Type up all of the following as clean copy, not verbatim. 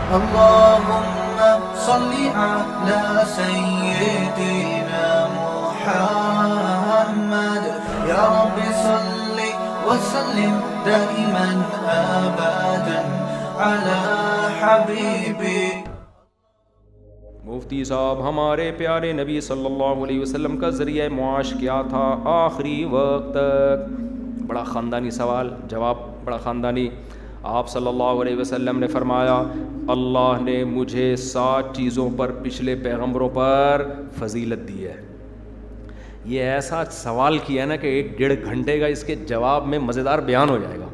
اللهم صل على سيدنا محمد يا رب صل وسلم دائما ابدا على حبيبي. مفتی صاحب ہمارے پیارے نبی صلی اللہ علیہ وسلم کا ذریعہ معاش کیا تھا آخری وقت تک؟ بڑا خاندانی سوال، جواب بڑا خاندانی. آپ صلی اللہ علیہ وسلم نے فرمایا اللہ نے مجھے 7 چیزوں پر پچھلے پیغمبروں پر فضیلت دی ہے. یہ ایسا سوال کیا نا کہ 1.5 گھنٹے کا اس کے جواب میں مزیدار بیان ہو جائے گا.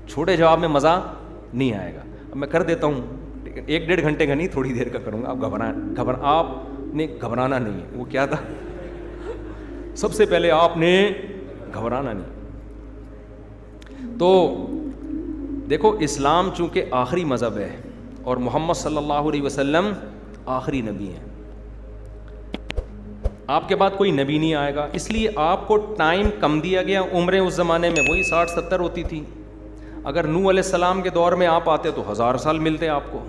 چھوٹے جواب میں مزہ نہیں آئے گا. اب میں کر دیتا ہوں، 1.5 گھنٹے کا نہیں، تھوڑی دیر کا کروں گا. آپ آپ نے گھبرانا نہیں ہے. وہ کیا تھا؟ سب سے پہلے آپ نے گھبرانا نہیں. تو دیکھو، اسلام چونکہ آخری مذہب ہے اور محمد صلی اللہ علیہ وسلم آخری نبی ہیں. آپ کے بعد کوئی نبی نہیں آئے گا، اس لیے آپ کو ٹائم کم دیا گیا. عمریں اس زمانے میں وہی 60-70 ہوتی تھی. اگر نوح علیہ السلام کے دور میں آپ آتے تو 1000 سال ملتے آپ کو.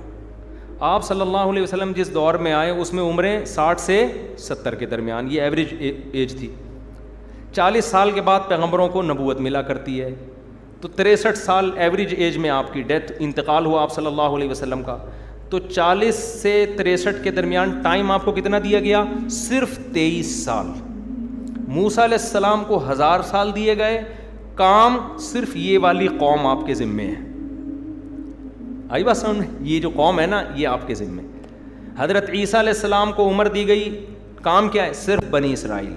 آپ صلی اللہ علیہ وسلم جس دور میں آئے اس میں عمریں 60 سے 70 کے درمیان، یہ ایوریج ایج تھی. 40 سال کے بعد پیغمبروں کو نبوت ملا کرتی ہے، تو 63 سال ایوریج ایج میں آپ کی ڈیتھ، انتقال ہوا آپ صلی اللہ علیہ وسلم کا. تو 40 سے 63 کے درمیان ٹائم آپ کو کتنا دیا گیا؟ صرف 23 سال. موسیٰ علیہ السلام کو 1000 سال دیے گئے. کام صرف یہ والی قوم آپ کے ذمے ہے. آئی بات سمجھ میں؟ یہ جو قوم ہے نا، یہ آپ کے ذمے. حضرت عیسیٰ علیہ السلام کو عمر دی گئی، کام کیا ہے؟ صرف بنی اسرائیل.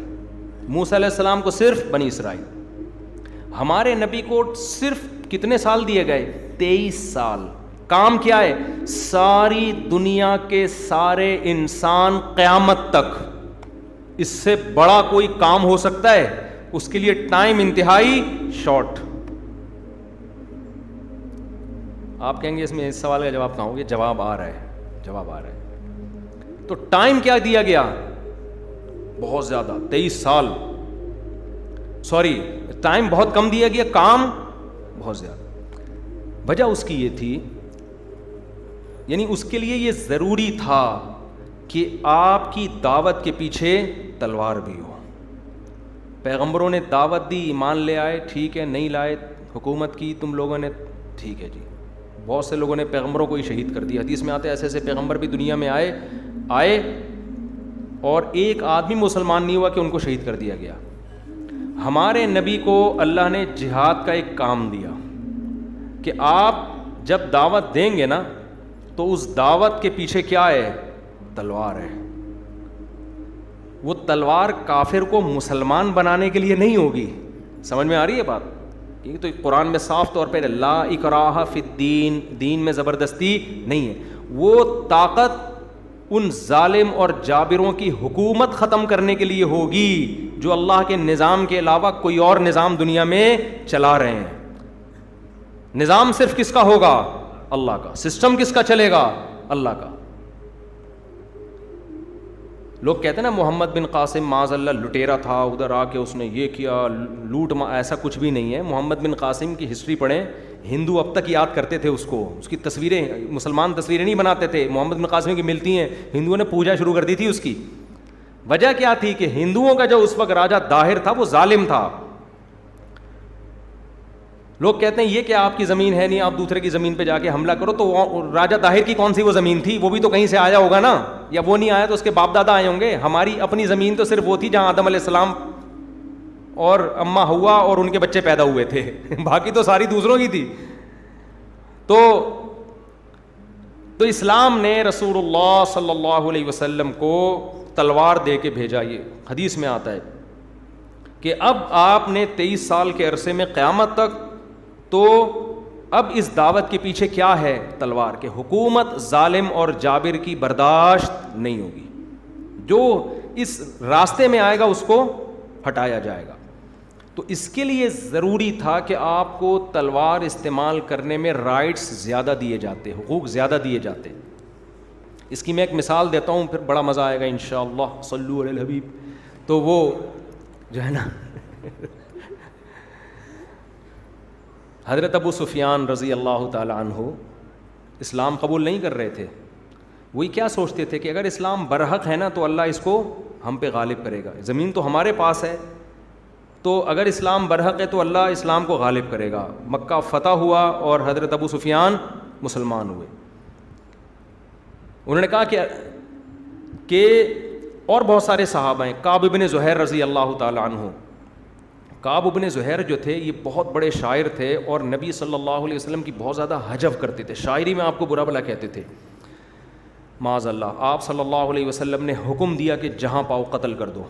موسیٰ علیہ السلام کو صرف بنی اسرائیل. ہمارے نبی کو صرف کتنے سال دیے گئے؟ 23 سال. کام کیا ہے؟ ساری دنیا کے سارے انسان قیامت تک. اس سے بڑا کوئی کام ہو سکتا ہے؟ اس کے لیے ٹائم انتہائی شارٹ. آپ کہیں گے اس میں اس سوال کا جواب کہاں ہوگا؟ جواب آ رہا ہے. تو ٹائم کیا دیا گیا؟ بہت زیادہ، 23 سال. سوری، ٹائم بہت کم دیا گیا، کام بہت زیادہ. وجہ اس کی یہ تھی، یعنی اس کے لیے یہ ضروری تھا کہ آپ کی دعوت کے پیچھے تلوار بھی ہو. پیغمبروں نے دعوت دی، ایمان لے آئے، ٹھیک ہے. نہیں لائے، حکومت کی تم لوگوں نے، ٹھیک ہے جی. بہت سے لوگوں نے پیغمبروں کو ہی شہید کر دیا. حدیث میں آتے ایسے ایسے پیغمبر بھی دنیا میں آئے اور ایک آدمی مسلمان نہیں ہوا کہ ان کو شہید کر دیا گیا. ہمارے نبی کو اللہ نے جہاد کا ایک کام دیا کہ آپ جب دعوت دیں گے نا تو اس دعوت کے پیچھے کیا ہے؟ تلوار ہے. وہ تلوار کافر کو مسلمان بنانے کے لیے نہیں ہوگی. سمجھ میں آ رہی ہے بات؟ یہ تو قرآن میں صاف طور پہ لا اکراہ فی الدین، دین میں زبردستی نہیں ہے. وہ طاقت ان ظالم اور جابروں کی حکومت ختم کرنے کے لیے ہوگی جو اللہ کے نظام کے علاوہ کوئی اور نظام دنیا میں چلا رہے ہیں. نظام صرف کس کا ہوگا؟ اللہ کا. سسٹم کس کا چلے گا؟ اللہ کا. لوگ کہتے ہیں نا محمد بن قاسم معاذ اللہ لٹیرا تھا، ادھر آ کے اس نے یہ کیا، لوٹ. ایسا کچھ بھی نہیں ہے. محمد بن قاسم کی ہسٹری پڑھیں. ہندو اب تک یاد کرتے تھے اس کو، اس کی تصویریں. مسلمان تصویریں نہیں بناتے تھے، محمد بن قاسم کی ملتی ہیں. ہندوؤں نے پوجا شروع کر دی تھی اس کی. وجہ کیا تھی کہ ہندوؤں کا جو اس وقت راجہ داہر تھا وہ ظالم تھا. لوگ کہتے ہیں یہ کہ آپ کی زمین ہے نہیں، آپ دوسرے کی زمین پہ جا کے حملہ کرو. تو راجہ داہر کی کون سی وہ زمین تھی؟ وہ بھی تو کہیں سے آیا ہوگا نا. یا وہ نہیں آیا تو اس کے باپ دادا آئے ہوں گے. ہماری اپنی زمین تو صرف وہ تھی جہاں آدم علیہ السلام اور اماں ہوا اور ان کے بچے پیدا ہوئے تھے. باقی تو ساری دوسروں کی تھی. تو اسلام نے رسول اللہ صلی اللہ علیہ وسلم کو تلوار دے کے بھیجا. یہ حدیث میں آتا ہے کہ اب آپ نے 23 سال کے عرصے میں قیامت تک، تو اب اس دعوت کے پیچھے کیا ہے؟ تلوار. کہ حکومت ظالم اور جابر کی برداشت نہیں ہوگی. جو اس راستے میں آئے گا اس کو ہٹایا جائے گا. تو اس کے لیے ضروری تھا کہ آپ کو تلوار استعمال کرنے میں رائٹس زیادہ دیے جاتے، حقوق زیادہ دیے جاتے. اس کی میں ایک مثال دیتا ہوں، پھر بڑا مزہ آئے گا انشاءاللہ. صلو علی الحبیب. تو وہ جو ہے نا حضرت ابو سفیان رضی اللہ تعالی عنہ اسلام قبول نہیں کر رہے تھے. وہی کیا سوچتے تھے کہ اگر اسلام برحق ہے نا تو اللہ اس کو ہم پہ غالب کرے گا, زمین تو ہمارے پاس ہے, تو اگر اسلام برحق ہے تو اللہ اسلام کو غالب کرے گا. مکہ فتح ہوا اور حضرت ابو سفیان مسلمان ہوئے. انہوں نے کہا کہ اور بہت سارے صحابہ ہیں, کعب بن زہیر رضی اللہ تعالیٰ عنہ. کعب بن زہیر جو تھے یہ بہت بڑے شاعر تھے اور نبی صلی اللہ علیہ وسلم کی بہت زیادہ حجب کرتے تھے, شاعری میں آپ کو برا بھلا کہتے تھے. معاذ اللہ, آپ صلی اللہ علیہ وسلم نے حکم دیا کہ جہاں پاؤ قتل کر دو,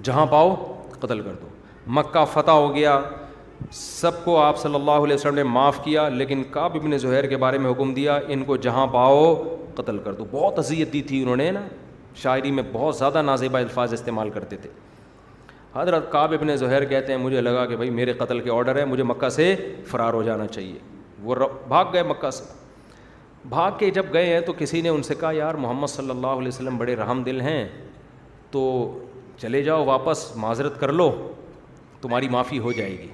جہاں پاؤ قتل کر دو. مکہ فتح ہو گیا, سب کو آپ صلی اللہ علیہ وسلم نے معاف کیا, لیکن کعب بن زہیر کے بارے میں حکم دیا ان کو جہاں پاؤ قتل کر دو. بہت اذیت دی تھی انہوں نے نا, شاعری میں بہت زیادہ نازیبہ الفاظ استعمال کرتے تھے. حضرت کعب بن زہیر کہتے ہیں مجھے لگا کہ بھائی میرے قتل کے آرڈر ہے, مجھے مکہ سے فرار ہو جانا چاہیے. وہ بھاگ گئے مکہ سے. بھاگ کے جب گئے ہیں تو کسی نے ان سے کہا یار محمد صلی اللہ علیہ وسلم بڑے رحم دل ہیں, تو چلے جاؤ واپس, معذرت کر لو, تمہاری معافی ہو جائے گی.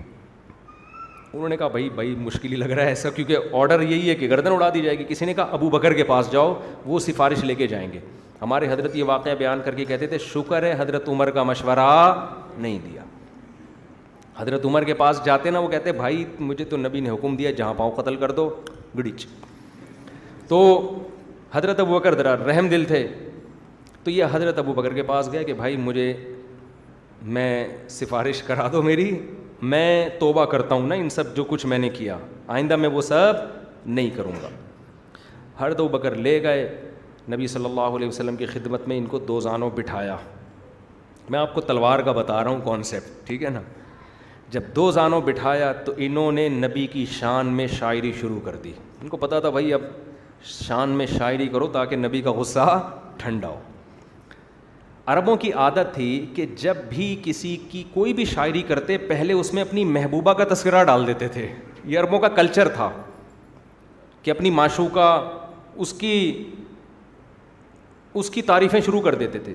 انہوں نے کہا بھائی مشکل ہی لگ رہا ہے ایسا, کیونکہ آرڈر یہی ہے کہ گردن اڑا دی جائے گی. کسی نے کہا ابو بکر کے پاس جاؤ, وہ سفارش لے کے جائیں گے. ہمارے حضرت یہ واقعہ بیان کر کے کہتے تھے شکر ہے حضرت عمر کا مشورہ نہیں دیا. حضرت عمر کے پاس جاتے نا, وہ کہتے بھائی مجھے تو نبی نے حکم دیا جہاں پاؤں قتل کر دو, گڑیچ. تو حضرت ابو بکر ذرا رحم دل تھے, تو یہ حضرت ابو بکر کے پاس گیا کہ بھائی مجھے میں سفارش کرا دو میری, میں توبہ کرتا ہوں نا ان سب جو کچھ میں نے کیا, آئندہ میں وہ سب نہیں کروں گا. حضرت ابو بکر لے گئے نبی صلی اللہ علیہ وسلم کی خدمت میں, ان کو دو زانوں بٹھایا. میں آپ کو تلوار کا بتا رہا ہوں کانسیپٹ, ٹھیک ہے نا. جب دو زانوں بٹھایا تو انہوں نے نبی کی شان میں شاعری شروع کر دی. ان کو پتا تھا بھائی اب شان میں شاعری کرو تاکہ نبی کا غصہ ٹھنڈا ہو. عربوں کی عادت تھی کہ جب بھی کسی کی کوئی بھی شاعری کرتے پہلے اس میں اپنی محبوبہ کا تذکرہ ڈال دیتے تھے. یہ عربوں کا کلچر تھا کہ اپنی معشوقہ اس کی تعریفیں شروع کر دیتے تھے.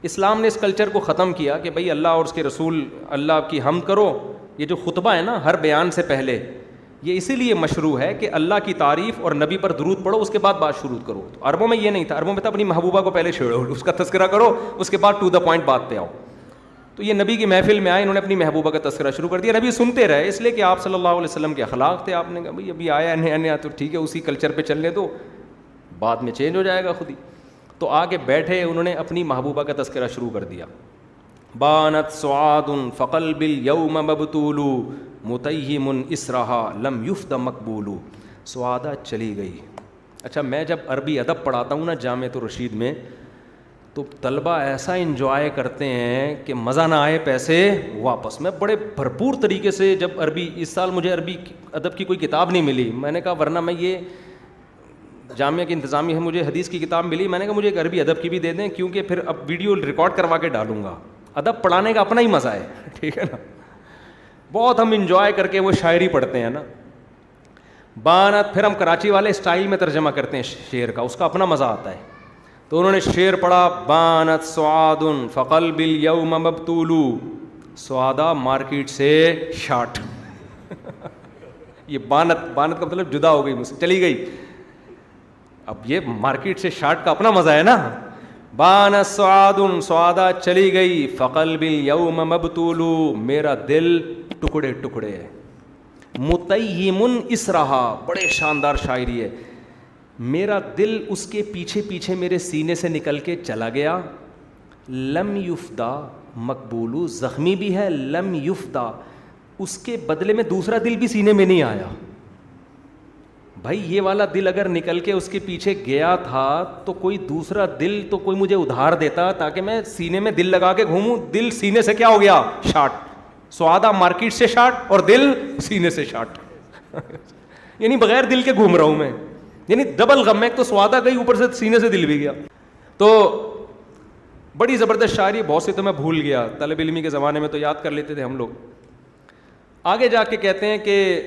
اسلام نے اس کلچر کو ختم کیا کہ بھئی اللہ اور اس کے رسول اللہ کی حمد کرو. یہ جو خطبہ ہے نا ہر بیان سے پہلے, یہ اسی لیے مشروع ہے کہ اللہ کی تعریف اور نبی پر درود پڑھو, اس کے بعد بات شروع کرو. تو عربوں میں یہ نہیں تھا, عربوں میں تھا اپنی محبوبہ کو پہلے چھیڑو, اس کا تذکرہ کرو, اس کے بعد ٹو دا پوائنٹ بات پہ آؤ. تو یہ نبی کی محفل میں آئے, انہوں نے اپنی محبوبہ کا تذکرہ شروع کر دیا. نبی سنتے رہے, اس لیے کہ آپ صلی اللہ علیہ وسلم کے اخلاق تھے. آپ نے کہا بھئی ابھی آیا نیا نیا تو ٹھیک ہے اسی کلچر پہ چلنے دو, بعد میں چینج ہو جائے گا خود ہی. تو آگے بیٹھے, انہوں نے اپنی محبوبہ کا تذکرہ شروع کر دیا. بانت سعاد فقلب الیوم مبتول متیہم اسرہا لم یفد مقبول. سعادہ چلی گئی. اچھا میں جب عربی ادب پڑھاتا ہوں نا جامعۃ الرشید میں, تو طلبہ ایسا انجوائے کرتے ہیں کہ مزہ نہ آئے پیسے واپس. میں بڑے بھرپور طریقے سے جب عربی, اس سال مجھے عربی ادب کی کوئی کتاب نہیں ملی, میں نے کہا ورنہ میں یہ جامعہ کی انتظامیہ ہے, مجھے حدیث کی کتاب ملی, میں نے کہا مجھے ایک عربی ادب کی بھی دے دیں, کیونکہ پھر اب ویڈیو ریکارڈ کروا کے ڈالوں گا. ادب پڑھانے کا اپنا ہی مزہ ہے, ٹھیک ہے نا. بہت ہم انجوائے کر کے وہ شاعری پڑھتے ہیں نا. بانت, پھر ہم کراچی والے اسٹائل میں ترجمہ کرتے ہیں شعر کا, اس کا اپنا مزہ آتا ہے. تو انہوں نے شعر پڑھا, بانت سعاد فقلب الیوم مبتول. سعادہ مارکیٹ سے شارٹ. یہ بانت کا مطلب جدا ہو گئی, مجھ سے چلی گئی. اب یہ مارکیٹ سے شارٹ کا اپنا مزہ ہے نا. بانت سعاد, سعادہ چلی گئی, فقلب الیوم مبتول, میرا دل ٹکڑے ٹکڑے ہے. متیہم اسرہا, بڑے شاندار شاعری ہے. میرا دل اس کے پیچھے پیچھے میرے سینے سے نکل کے چلا گیا. لم یفدا مقبول, زخمی بھی ہے, لم یفدا, اس کے بدلے میں دوسرا دل بھی سینے میں نہیں آیا. بھائی یہ والا دل اگر نکل کے اس کے پیچھے گیا تھا تو کوئی دوسرا دل تو کوئی مجھے ادھار دیتا تاکہ میں سینے میں دل لگا کے گھوموں. دل سینے سے کیا ہو گیا, شارٹ. سعادہ مارکیٹ سے شارٹ اور دل سینے سے شارٹ. یعنی بغیر دل کے گھوم رہا ہوں میں, یعنی ڈبل غم ہے. ایک تو سعادہ گئی, اوپر سے سینے سے دل بھی گیا. تو بڑی زبردست شاعری, بہت سی تو میں بھول گیا, طالب علمی کے زمانے میں تو یاد کر لیتے تھے ہم لوگ. آگے جا کے کہتے ہیں کہ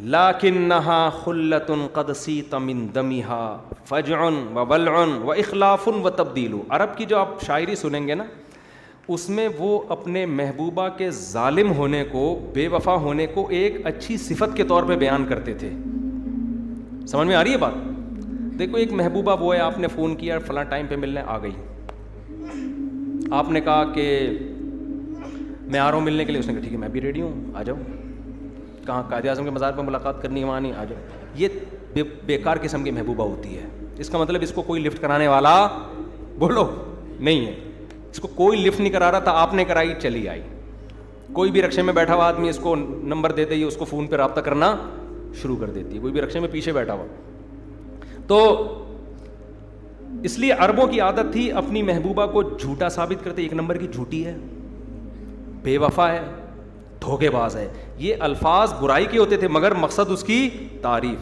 لکنھا خلۃ قد سیت من دمھا فجع وبلع واخلاف وتبدیل. عرب کی جو آپ شاعری سنیں گے نا, اس میں وہ اپنے محبوبہ کے ظالم ہونے کو, بے وفا ہونے کو ایک اچھی صفت کے طور پہ بیان کرتے تھے. سمجھ میں آ رہی ہے بات؟ دیکھو ایک محبوبہ وہ ہے, آپ نے فون کیا فلاں ٹائم پہ ملنے آ گئی, آپ نے کہا کہ میں آ رہا ہوں ملنے کے لیے, اس نے کہا ٹھیک ہے میں بھی ریڈی ہوں, آ جاؤ. کہاں قائد اعظم کے مزار پہ ملاقات کرنی ہے, وہاں نہیں, آ جاؤ. یہ بیکار قسم کی محبوبہ ہوتی ہے. اس کا مطلب اس کو کوئی لفٹ کرانے والا بولو نہیں ہے, اس کو کوئی لفٹ نہیں کرا رہا تھا, آپ نے کرائی, چلی آئی. کوئی بھی رکشے میں بیٹھا ہوا آدمی اس کو نمبر دے دے, یہ اس کو فون پہ رابطہ کرنا شروع کر دیتی ہے, کوئی بھی رکشے میں پیچھے بیٹھا ہوا. تو اس لیے عربوں کی عادت تھی اپنی محبوبہ کو جھوٹا ثابت کرتے, ایک نمبر کی جھوٹی ہے, بے وفا ہے, دھوکے باز ہے. یہ الفاظ برائی کے ہوتے تھے مگر مقصد اس کی تعریف.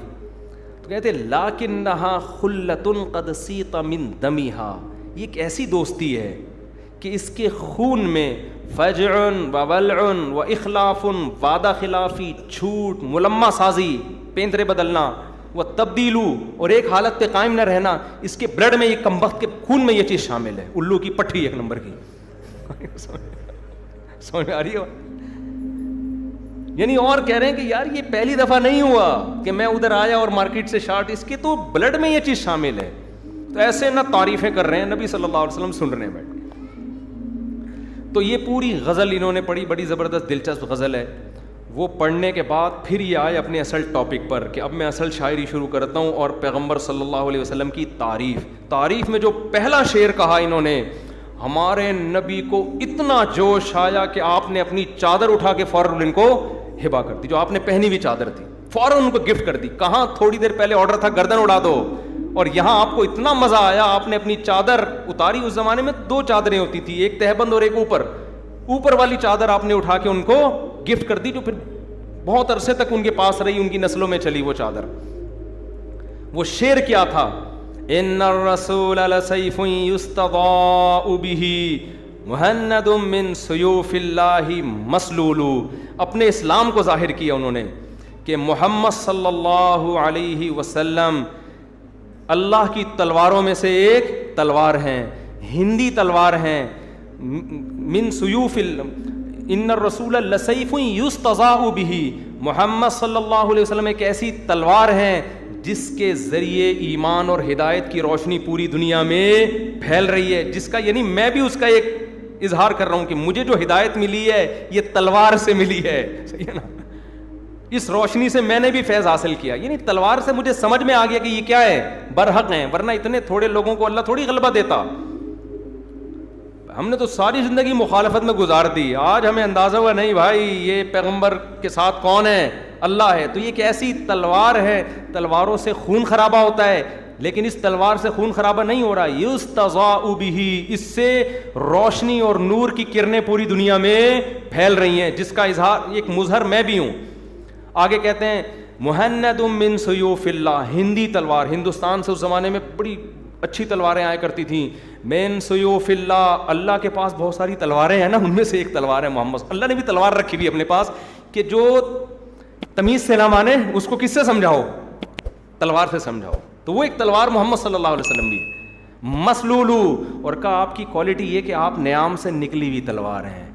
تو کہتے لاکنھا خلۃ قد سیط من دمھا, یہ ایک ایسی دوستی ہے کہ اس کے خون میں فجع و ولع و اخلاف, وعدہ خلافی, جھوٹ, ملمہ سازی, پینترے بدلنا, وہ تبدیلو, اور ایک حالت پہ قائم نہ رہنا, اس کے بلڈ میں, یہ کمبخت کے خون میں یہ چیز شامل ہے. الو کی پٹھی ایک نمبر کی. سمجھ میں آ رہی ہے؟ یعنی اور کہہ رہے ہیں کہ یار یہ پہلی دفعہ نہیں ہوا کہ میں ادھر آیا اور مارکیٹ سے شارٹ, اس کے تو بلڈ میں یہ چیز شامل ہے. تو ایسے نہ تعریفیں کر رہے ہیں, نبی صلی اللہ علیہ وسلم سن رہے ہیں بیٹھ. تو یہ پوری غزل انہوں نے پڑھی, بڑی زبردست دلچسپ غزل ہے. وہ پڑھنے کے بعد پھر یہ آئے اپنے اصل ٹاپک پر کہ اب میں اصل شاعری شروع کرتا ہوں, اور پیغمبر صلی اللہ علیہ وسلم کی تعریف میں جو پہلا شعر کہا انہوں نے, ہمارے نبی کو اتنا جوش آیا کہ آپ نے اپنی چادر اٹھا کے فوراً ان کو ہبا کر دی, جو آپ نے پہنی ہوئی چادر تھی فوراً ان کو گفٹ کر دی. کہاں تھوڑی دیر پہلے آرڈر تھا گردن اڑا دو, اور یہاں آپ کو اتنا مزہ آیا آپ نے اپنی چادر اتاری. اس زمانے میں 2 چادریں ہوتی تھی, ایک تہبند اور ایک اوپر والی چادر آپ نے اٹھا کے ان کو گفٹ کر دی, جو پھر بہت عرصے تک ان کے پاس رہی, ان کی نسلوں میں چلی وہ چادر. وہ شعر کیا تھا, ان الرسول لسیف یستضاء بہ مہند من سیوف اللہ مسلول. اپنے اسلام کو ظاہر کیا انہوں نے کہ محمد صلی اللہ علیہ وسلم اللہ کی تلواروں میں سے ایک تلوار ہیں, ہندی تلوار ہیں. من سیوف ان الرسول لسیف یستضاء بہ, محمد صلی اللہ علیہ وسلم ایک ایسی تلوار ہیں جس کے ذریعے ایمان اور ہدایت کی روشنی پوری دنیا میں پھیل رہی ہے. جس کا یعنی میں بھی اس کا ایک اظہار کر رہا ہوں کہ مجھے جو ہدایت ملی ہے یہ تلوار سے ملی ہے, صحیح ہے نا. اس روشنی سے میں نے بھی فیض حاصل کیا, یعنی تلوار سے مجھے سمجھ میں آ گیا کہ یہ کیا ہے, برحق ہیں, ورنہ اتنے تھوڑے لوگوں کو اللہ تھوڑی غلبہ دیتا. ہم نے تو ساری زندگی مخالفت میں گزار دی, آج ہمیں اندازہ ہوا نہیں بھائی یہ پیغمبر کے ساتھ کون ہے, اللہ ہے. تو یہ ایک ایسی تلوار ہے, تلواروں سے خون خرابہ ہوتا ہے, لیکن اس تلوار سے خون خرابہ نہیں ہو رہا, یستضاء بہ, اس سے روشنی اور نور کی کرنیں پوری دنیا میں پھیل رہی ہیں, جس کا اظہار ایک مظہر میں بھی ہوں. آگے کہتے ہیں مہند من سیوف اللہ, ہندی تلوار, ہندوستان سے اس زمانے میں بڑی اچھی تلواریں آیا کرتی تھیں. من سیوف اللہ, اللہ کے پاس بہت ساری تلواریں ہیں نا, ان میں سے ایک تلوار ہے محمد. اللہ نے بھی تلوار رکھی ہوئی اپنے پاس کہ جو تمیز سے نہ مانے اس کو کس سے سمجھاؤ, تلوار سے سمجھاؤ. تو وہ ایک تلوار محمد صلی اللہ علیہ وسلم بھی ہے. مسلولو, اور کہا آپ کی کوالٹی یہ کہ آپ نیام سے نکلی ہوئی تلوار ہیں.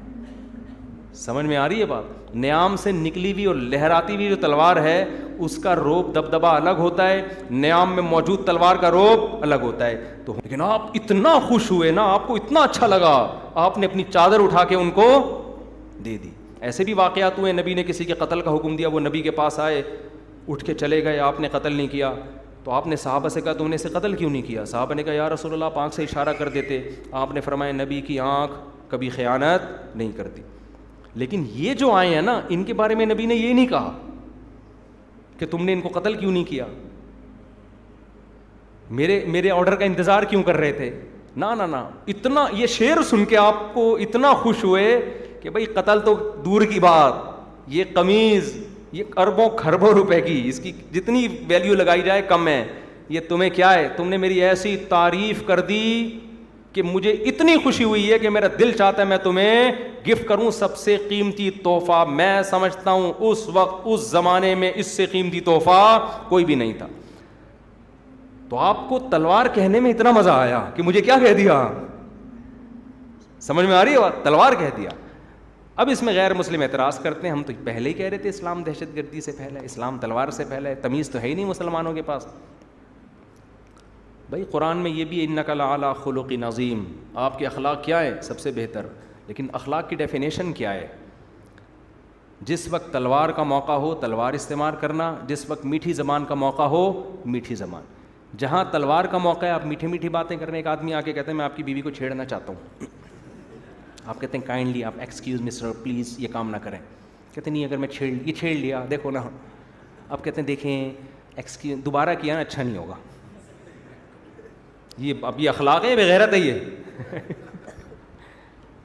سمجھ میں آ رہی ہے بات؟ نیام سے نکلی ہوئی اور لہراتی ہوئی جو تلوار ہے اس کا روب دبدبہ الگ ہوتا ہے, نیام میں موجود تلوار کا روب الگ ہوتا ہے. تو لیکن آپ اتنا خوش ہوئے نا, آپ کو اتنا اچھا لگا, آپ نے اپنی چادر اٹھا کے ان کو دے دی. ایسے بھی واقعات ہوئے, نبی نے کسی کے قتل کا حکم دیا, وہ نبی کے پاس آئے, اٹھ کے چلے گئے, آپ نے قتل نہیں کیا. تو آپ نے صحابہ سے کہا تم نے اسے قتل کیوں نہیں کیا؟ صحابہ نے کہا یا رسول اللہ آپ آنکھ سے اشارہ کر دیتے. آپ نے فرمایا نبی کی آنکھ کبھی خیانت نہیں کرتی. لیکن یہ جو آئے ہیں نا, ان کے بارے میں نبی نے یہ نہیں کہا کہ تم نے ان کو قتل کیوں نہیں کیا, میرے آرڈر کا انتظار کیوں کر رہے تھے. نہ اتنا یہ شعر سن کے آپ کو اتنا خوش ہوئے کہ بھائی قتل تو دور کی بات, یہ قمیض یہ اربوں کھربوں روپے کی, اس کی جتنی ویلیو لگائی جائے کم ہے. یہ تمہیں کیا ہے, تم نے میری ایسی تعریف کر دی کہ مجھے اتنی خوشی ہوئی ہے کہ میرا دل چاہتا ہے میں تمہیں گفٹ کروں سب سے قیمتی تحفہ. میں سمجھتا ہوں اس وقت اس زمانے میں اس سے قیمتی تحفہ کوئی بھی نہیں تھا. تو آپ کو تلوار کہنے میں اتنا مزہ آیا کہ مجھے کیا کہہ دیا, سمجھ میں آ رہی ہے بات, تلوار کہہ دیا. اب اس میں غیر مسلم اعتراض کرتے ہیں ہم تو پہلے ہی کہہ رہے تھے اسلام دہشت گردی سے پھیلا ہے, اسلام تلوار سے پھیلا ہے, تمیز تو ہے ہی نہیں مسلمانوں کے پاس. بھائی قرآن میں یہ بھی انک لعلی خلق عظیم, آپ کے اخلاق کیا ہیں, سب سے بہتر. لیکن اخلاق کی ڈیفینیشن کیا ہے؟ جس وقت تلوار کا موقع ہو تلوار استعمال کرنا, جس وقت میٹھی زبان کا موقع ہو میٹھی زبان. جہاں تلوار کا موقع ہے آپ میٹھی میٹھی باتیں کرنے, ایک آدمی آ کے کہتے ہیں میں آپ کی بیوی کو چھیڑنا چاہتا ہوں, آپ کہتے ہیں کائنڈلی آپ ایکسکیوز می سر پلیز یہ کام نہ کریں. کہتے ہیں نہیں اگر میں چھیڑ لیا دیکھو نا, آپ کہتے ہیں دیکھیں ایکسکیوز دوبارہ کیا نا اچھا نہیں ہوگا. یہ اب یہ اخلاق ہے بغیرت ہے یہ.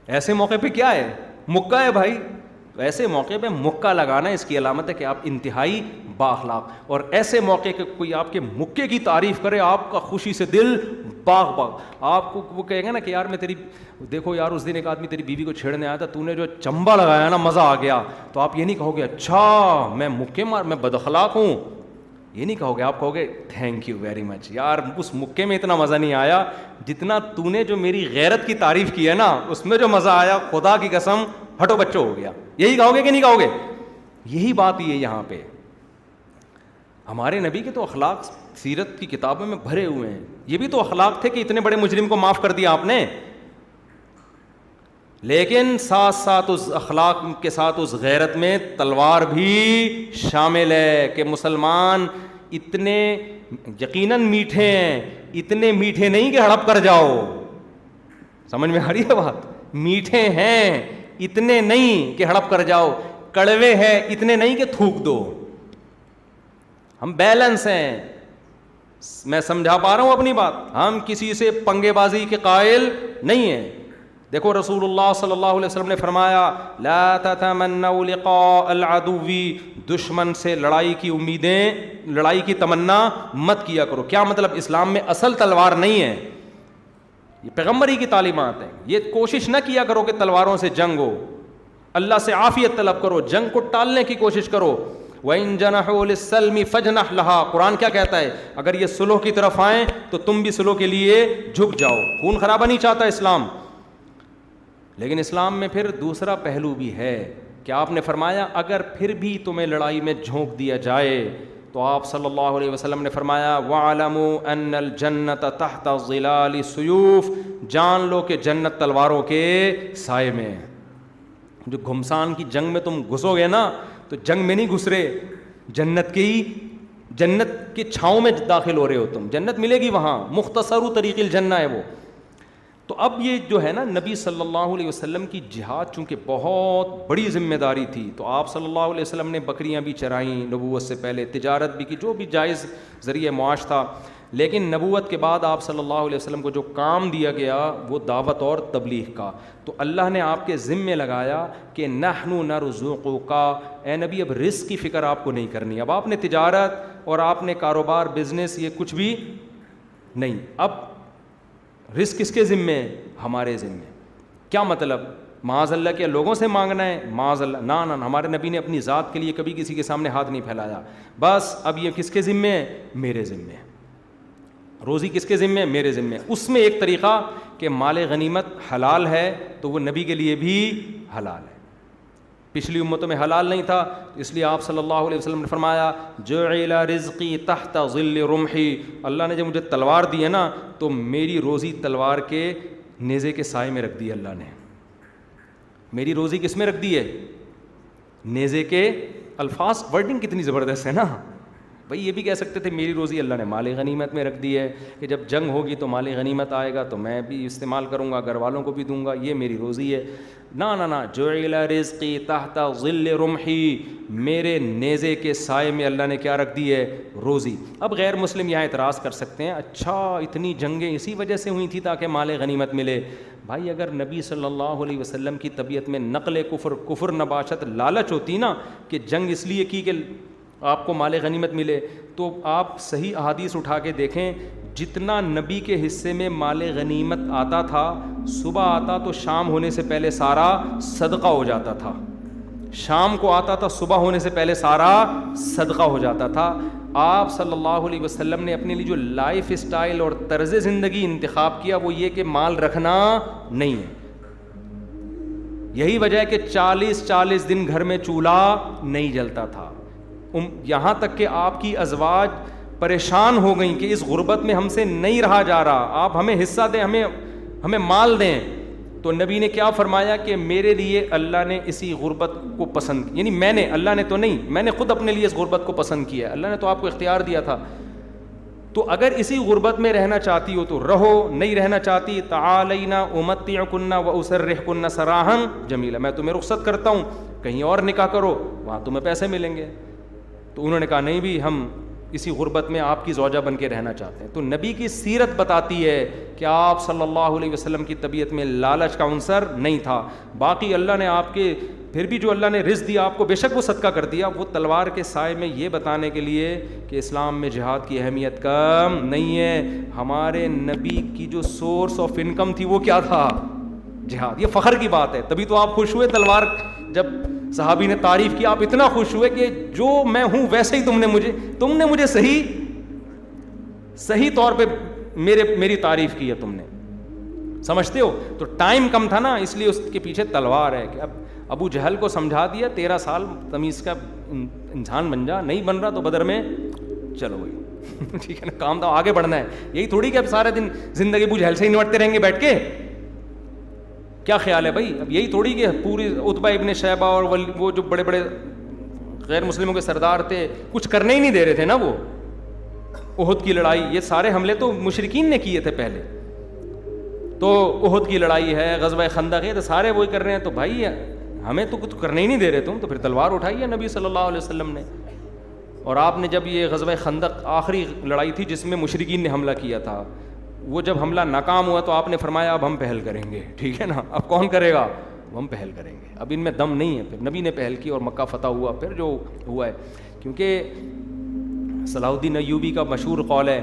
ایسے موقع پہ کیا ہے, مکہ ہے بھائی. ایسے موقع پہ مکہ لگانا اس کی علامت ہے کہ آپ انتہائی با اخلاق. اور ایسے موقع کہ کوئی آپ کے مکے کی تعریف کرے, آپ کا خوشی سے دل باغ باغ, آپ کو وہ کہے گا نا کہ یار میں تیری دیکھو یار اس دن ایک آدمی تیری بیوی کو چھیڑنے آیا تھا, تو نے جو چمبا لگایا نا مزہ آ گیا. تو آپ یہ نہیں کہو گے اچھا میں مکے میں بد اخلاق ہوں, یہ نہیں کہو گے. آپ کہو گے تھینک یو ویری مچ یار, اس مکے میں اتنا مزہ نہیں آیا جتنا تو نے جو میری غیرت کی تعریف کی ہے نا اس میں جو مزہ آیا, خدا کی قسم ہٹو بچو ہو گیا. یہی کہو گے کہ نہیں کہو گے؟ یہی بات ہی ہے یہاں پہ. ہمارے نبی کے تو اخلاق سیرت کی کتابوں میں بھرے ہوئے ہیں. یہ بھی تو اخلاق تھے کہ اتنے بڑے مجرم کو معاف کر دیا آپ نے. لیکن ساتھ ساتھ اس اخلاق کے ساتھ اس غیرت میں تلوار بھی شامل ہے کہ مسلمان اتنے یقیناً میٹھے ہیں, اتنے میٹھے نہیں کہ ہڑپ کر جاؤ. سمجھ میں آ رہی ہے بات؟ میٹھے ہیں اتنے نہیں کہ ہڑپ کر جاؤ, کڑوے ہیں اتنے نہیں کہ تھوک دو. ہم بیلنس ہیں. میں سمجھا پا رہا ہوں اپنی بات؟ ہم کسی سے پنگے بازی کے قائل نہیں ہیں. دیکھو رسول اللہ صلی اللہ علیہ وسلم نے فرمایا لا تتمنوا لقاء العدو, دشمن سے لڑائی کی امیدیں, لڑائی کی تمنا مت کیا کرو. کیا مطلب؟ اسلام میں اصل تلوار نہیں ہے, یہ پیغمبری کی تعلیمات ہیں. یہ کوشش نہ کیا کرو کہ تلواروں سے جنگ ہو, اللہ سے عافیت طلب کرو, جنگ کو ٹالنے کی کوشش کرو. وَإِن جَنَحُوا لِلسَّلْمِ فَاجْنَحْ لَهَا, قرآن کیا کہتا ہے؟ اگر یہ صلح کی طرف آئیں تو تم بھی صلح کے لیے جھک جاؤ. خون خرابہ نہیں چاہتا اسلام. لیکن اسلام میں پھر دوسرا پہلو بھی ہے کہ آپ نے فرمایا اگر پھر بھی تمہیں لڑائی میں جھونک دیا جائے تو آپ صلی اللہ علیہ وسلم نے فرمایا وَاعْلَمُوا أَنَّ الْجَنَّةَ تَحْتَ ظِلَالِ السُّيُوفِ, جان لو کہ جنت تلواروں کے سائے میں. جو گھمسان کی جنگ میں تم گھسو گے نا تو جنگ میں نہیں گھس رہے, جنت کی چھاؤں میں داخل ہو رہے ہو تم. جنت ملے گی وہاں, مختصر طریق الجنہ ہے وہ. تو اب یہ جو ہے نا نبی صلی اللہ علیہ وسلم کی جہاد چونکہ بہت بڑی ذمہ داری تھی, تو آپ صلی اللہ علیہ وسلم نے بکریاں بھی چرائیں نبوت سے پہلے, تجارت بھی کی, جو بھی جائز ذریعہ معاش تھا. لیکن نبوت کے بعد آپ صلی اللہ علیہ وسلم کو جو کام دیا گیا وہ دعوت اور تبلیغ کا. تو اللہ نے آپ کے ذمے لگایا کہ نحن نرزقک, اے نبی اب رزق کی فکر آپ کو نہیں کرنی. اب آپ نے تجارت اور آپ نے کاروبار بزنس یہ کچھ بھی نہیں, اب رزق کس کے ذمے ہے؟ ہمارے ذمے. کیا مطلب؟ معاذ اللہ کیا لوگوں سے مانگنا ہے؟ معاذ اللہ نہ, ہمارے نبی نے اپنی ذات کے لیے کبھی کسی کے سامنے ہاتھ نہیں پھیلایا. بس اب یہ کس کے ذمے ہے؟ میرے ذمے. روزی کس کے ذمے ہے؟ میرے ذمے. اس میں ایک طریقہ کہ مال غنیمت حلال ہے تو وہ نبی کے لیے بھی حلال ہے. پچھلی امتوں میں حلال نہیں تھا, اس لیے آپ صلی اللہ علیہ وسلم نے فرمایا جعل رزقی تحت ظل رمحی, اللہ نے جب مجھے تلوار دی ہے نا تو میری روزی تلوار کے نیزے کے سائے میں رکھ دی. اللہ نے میری روزی کس میں رکھ دی ہے؟ نیزے کے. الفاظ ورڈنگ کتنی زبردست ہے نا بھائی. یہ بھی کہہ سکتے تھے میری روزی اللہ نے مال غنیمت میں رکھ دی ہے کہ جب جنگ ہوگی تو مال غنیمت آئے گا تو میں بھی استعمال کروں گا, گھر والوں کو بھی دوں گا, یہ میری روزی ہے. نہ جعل رزقی تحت ظل رمحی, میرے نیزے کے سائے میں اللہ نے کیا رکھ دی ہے؟ روزی. اب غیر مسلم یہاں اعتراض کر سکتے ہیں اچھا اتنی جنگیں اسی وجہ سے ہوئی تھی تاکہ مال غنیمت ملے. بھائی اگر نبی صلی اللہ علیہ وسلم کی طبیعت میں نقل کفر نباشت لالچ ہوتی نا کہ جنگ اس لیے کی کہ آپ کو مال غنیمت ملے, تو آپ صحیح احادیث اٹھا کے دیکھیں جتنا نبی کے حصے میں مال غنیمت آتا تھا, صبح آتا تو شام ہونے سے پہلے سارا صدقہ ہو جاتا تھا, شام کو آتا تھا صبح ہونے سے پہلے سارا صدقہ ہو جاتا تھا. آپ صلی اللہ علیہ وسلم نے اپنے لیے جو لائف اسٹائل اور طرز زندگی انتخاب کیا وہ یہ کہ مال رکھنا نہیں ہے. یہی وجہ ہے کہ 40 دن گھر میں چولہا نہیں جلتا تھا. یہاں تک کہ آپ کی ازواج پریشان ہو گئیں کہ اس غربت میں ہم سے نہیں رہا جا رہا, آپ ہمیں حصہ دیں, ہمیں مال دیں. تو نبی نے کیا فرمایا کہ میرے لیے اللہ نے اسی غربت کو پسند, یعنی اللہ نے تو نہیں, میں نے خود اپنے لیے اس غربت کو پسند کیا ہے. اللہ نے تو آپ کو اختیار دیا تھا. تو اگر اسی غربت میں رہنا چاہتی ہو تو رہو, نہیں رہنا چاہتی تعالینا امتعکن واسرحکن سراحا جمیلا, میں تمہیں رخصت کرتا ہوں, کہیں اور نکاح کرو, وہاں تمہیں پیسے ملیں گے. تو انہوں نے کہا نہیں بھی ہم اسی غربت میں آپ کی زوجہ بن کے رہنا چاہتے ہیں. تو نبی کی سیرت بتاتی ہے کہ آپ صلی اللہ علیہ وسلم کی طبیعت میں لالچ کا عنصر نہیں تھا. باقی اللہ نے آپ کے پھر بھی جو اللہ نے رزق دیا آپ کو, بے شک وہ صدقہ کر دیا, وہ تلوار کے سائے میں یہ بتانے کے لیے کہ اسلام میں جہاد کی اہمیت کم نہیں ہے. ہمارے نبی کی جو سورس آف انکم تھی وہ کیا تھا؟ جہاد. یہ فخر کی بات ہے. تبھی تو آپ خوش ہوئے تلوار جب صحابی نے تعریف کی, آپ اتنا خوش ہوئے کہ جو میں ہوں ویسے ہی تم نے مجھے صحیح طور پہ میری تعریف کی ہے تم نے, سمجھتے ہو. تو ٹائم کم تھا نا, اس لیے اس کے پیچھے تلوار ہے کہ اب ابو جہل کو سمجھا دیا 13 سال تمیز کا انسان بن جا, نہیں بن رہا تو بدر میں چلو بھائی ٹھیک ہے نا, کام تو آگے بڑھنا ہے. یہی تھوڑی کہ اب سارے دن زندگی ابو جہل سے ہی نمٹتے رہیں گے بیٹھ کے, کیا خیال ہے بھائی؟ اب یہی تھوڑی کہ پوری عتبہ ابن شیبہ اور وہ جو بڑے بڑے غیر مسلموں کے سردار تھے کچھ کرنے ہی نہیں دے رہے تھے نا. وہ احد کی لڑائی, یہ سارے حملے تو مشرکین نے کیے تھے پہلے. تو احد کی لڑائی ہے, غزوہ خندق ہے, تو سارے وہی کر رہے ہیں. تو بھائی ہمیں تو کچھ کرنے ہی نہیں دے رہے تم, تو پھر تلوار اٹھائی ہے نبی صلی اللہ علیہ وسلم نے. اور آپ نے جب یہ غزوہ خندق آخری لڑائی تھی جس میں مشرکین نے حملہ کیا تھا, وہ جب حملہ ناکام ہوا تو آپ نے فرمایا اب ہم پہل کریں گے, ٹھیک ہے نا. اب کون کرے گا؟ ہم پہل کریں گے. اب ان میں دم نہیں ہے. پھر نبی نے پہل کی اور مکہ فتح ہوا. پھر جو ہوا ہے, کیونکہ صلاح الدین ایوبی کا مشہور قول ہے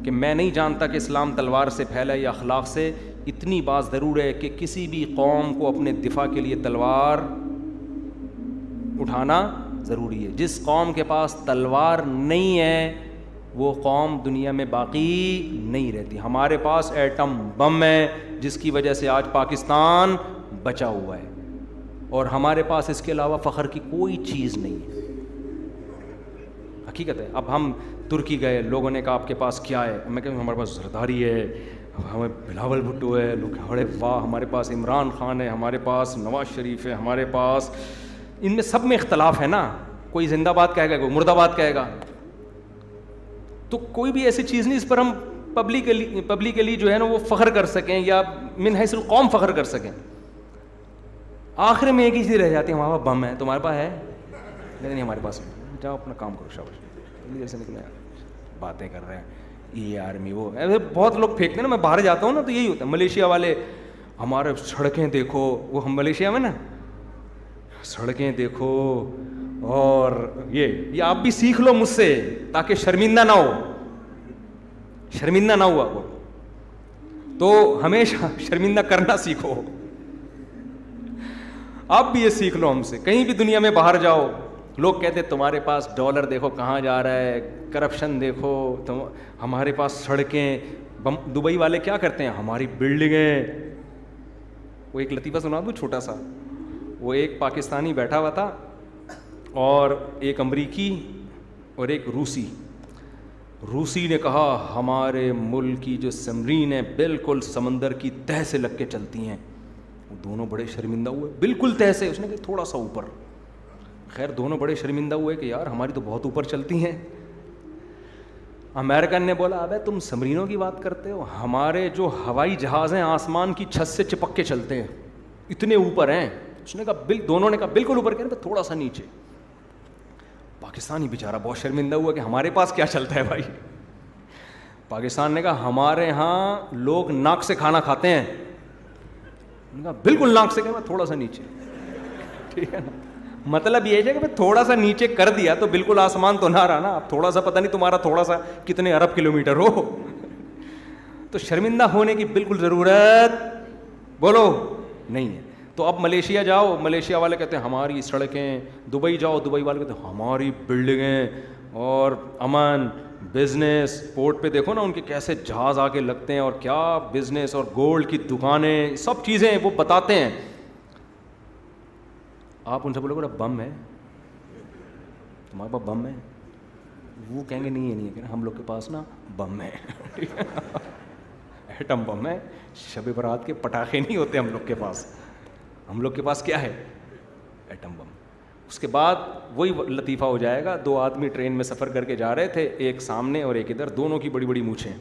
کہ میں نہیں جانتا کہ اسلام تلوار سے پھیلا یا اخلاق سے. اتنی بات ضرور ہے کہ کسی بھی قوم کو اپنے دفاع کے لیے تلوار اٹھانا ضروری ہے. جس قوم کے پاس تلوار نہیں ہے وہ قوم دنیا میں باقی نہیں رہتی. ہمارے پاس ایٹم بم ہے جس کی وجہ سے آج پاکستان بچا ہوا ہے, اور ہمارے پاس اس کے علاوہ فخر کی کوئی چیز نہیں ہے. حقیقت ہے. اب ہم ترکی گئے, لوگوں نے کہا آپ کے پاس کیا ہے؟ میں کہوں ہمارے پاس زرداری ہے, ہمیں بلاول بھٹو ہے. لوگ بڑے واہ, ہمارے پاس عمران خان ہے, ہمارے پاس نواز شریف ہے, ہمارے پاس. ان میں سب میں اختلاف ہے نا. کوئی زندہ باد کہے گا, کوئی مردہ باد کہے گا. تو کوئی بھی ایسی چیز نہیں اس پر ہم پبلکلی جو ہے نا وہ فخر کر سکیں یا من حیث القوم فخر کر سکیں. آخر میں ایک ہی چیز رہ جاتی ہے, ہمارے پاس بم ہے, تمہارے پاس ہے نہیں, ہمارے پاس نہیں. جاؤ اپنا کام کرو, شاباش. جلدی سے نکلے, باتیں کر رہے ہیں یہ آرمی وہ. بہت لوگ پھینکتے ہیں نا, میں باہر جاتا ہوں نا تو یہی ہوتا ہے. ملیشیا والے ہمارے سڑکیں دیکھو, وہ ہم ملیشیا میں نا سڑکیں دیکھو, اور یہ آپ بھی سیکھ لو مجھ سے تاکہ شرمندہ نہ ہو, شرمندہ نہ ہوا کرو. تو ہمیشہ شرمندہ کرنا سیکھو. آپ بھی یہ سیکھ لو ہم سے. کہیں بھی دنیا میں باہر جاؤ, لوگ کہتے تمہارے پاس ڈالر دیکھو کہاں جا رہا ہے, کرپشن دیکھو, ہمارے پاس سڑکیں. دبئی والے کیا کرتے ہیں, ہماری بلڈنگیں. وہ ایک لطیفہ سنا دوں چھوٹا سا. وہ ایک پاکستانی بیٹھا ہوا تھا اور ایک امریکی اور ایک روسی. روسی نے کہا ہمارے ملک کی جو سمرین ہیں بالکل سمندر کی تہہ سے لگ کے چلتی ہیں. وہ دونوں بڑے شرمندہ ہوئے, بالکل تہہ سے. اس نے کہا تھوڑا سا اوپر. خیر دونوں بڑے شرمندہ ہوئے کہ یار ہماری تو بہت اوپر چلتی ہیں. امریکن نے بولا ابے تم سمرینوں کی بات کرتے ہو, ہمارے جو ہوائی جہاز ہیں آسمان کی چھت سے چپک کے چلتے ہیں, اتنے اوپر ہیں. اس نے کہا دونوں نے کہا بالکل اوپر, کہنے تھوڑا سا نیچے. پاکستانی بیچارہ بہت شرمندہ ہوا کہ ہمارے پاس کیا چلتا ہے بھائی. پاکستان نے کہا ہمارے ہاں لوگ ناک سے کھانا کھاتے ہیں. نے کہا بالکل ناک سے, کہا تھوڑا سا نیچے. ٹھیک ہے نا, مطلب یہ ہے کہ تھوڑا سا نیچے کر دیا تو بالکل آسمان تو نہ رہا نا. اب تھوڑا سا پتہ نہیں تمہارا تھوڑا سا کتنے ارب کلومیٹر ہو. تو شرمندہ ہونے کی بالکل ضرورت بولو نہیں ہے. تو اب ملیشیا جاؤ, ملیشیا والے کہتے ہیں ہماری سڑکیں. دبئی جاؤ, دبئی والے کہتے ہیں ہماری بلڈنگیں اور امن بزنس. پورٹ پہ دیکھو نا ان کے کیسے جہاز آ کے لگتے ہیں اور کیا بزنس اور گولڈ کی دکانیں, سب چیزیں وہ بتاتے ہیں. آپ ان سے بولو گے بم ہے, تمہارے پاس بم ہے, وہ کہیں گے نہیں, یہ نہیں ہے, کہ ہم لوگ کے پاس نا بم ہے, ایٹم بم ہے, شب برات کے پٹاخے نہیں ہوتے ہم لوگ کے پاس, ہم لوگ کے پاس کیا ہے, ایٹم بم. اس کے بعد وہی لطیفہ ہو جائے گا, 2 آدمی ٹرین میں سفر کر کے جا رہے تھے, ایک سامنے اور ایک ادھر, دونوں کی بڑی بڑی مونچھیں.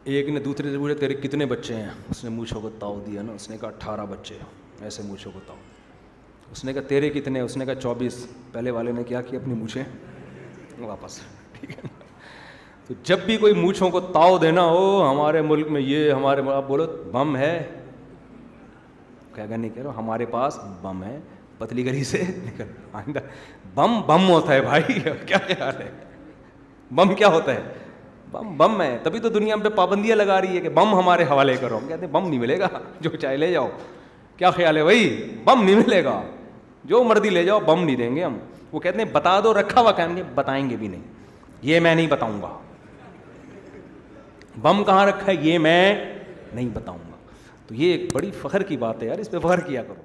ایک نے دوسرے سے پوچھا تیرے کتنے بچے ہیں, اس نے مونچھوں کو تاؤ دیا نا, اس نے کہا 18 بچے, ایسے مونچھوں کو تاؤ. اس نے کہا تیرے کتنے, اس نے کہا 24. پہلے والے نے کیا کیا, اپنی مونچھیں واپس, ٹھیک ہے نا. تو جب بھی کوئی مونچھوں کو تاؤ دینا ہو, ہمارے ملک میں یہ, ہمارے, آپ بولو بم ہے, کیا کہ نہیں کہہ رہا ہمارے پاس بم ہے, پتلی گلی سے نکل آئندہ. بم بم ہوتا ہے بھائی, کیا خیال ہے, بم کیا ہوتا ہے, بم بم ہے. تبھی تو دنیا پہ پابندیاں لگا رہی ہے کہ بم ہمارے حوالے کرو. ہم کہتے ہیں بم نہیں ملے گا, جو چاہے لے جاؤ. کیا خیال ہے بھائی, بم نہیں ملے گا, جو مرضی لے جاؤ, بم نہیں دیں گے ہم. وہ کہتے ہیں بتا دو, رکھا ہوا, کہیں گے بتائیں گے بھی نہیں, یہ میں نہیں بتاؤں گا, بم کہاں رکھا ہے یہ میں نہیں بتاؤں گا. تو یہ ایک بڑی فخر کی بات ہے یار, اس پہ فخر کیا کرو.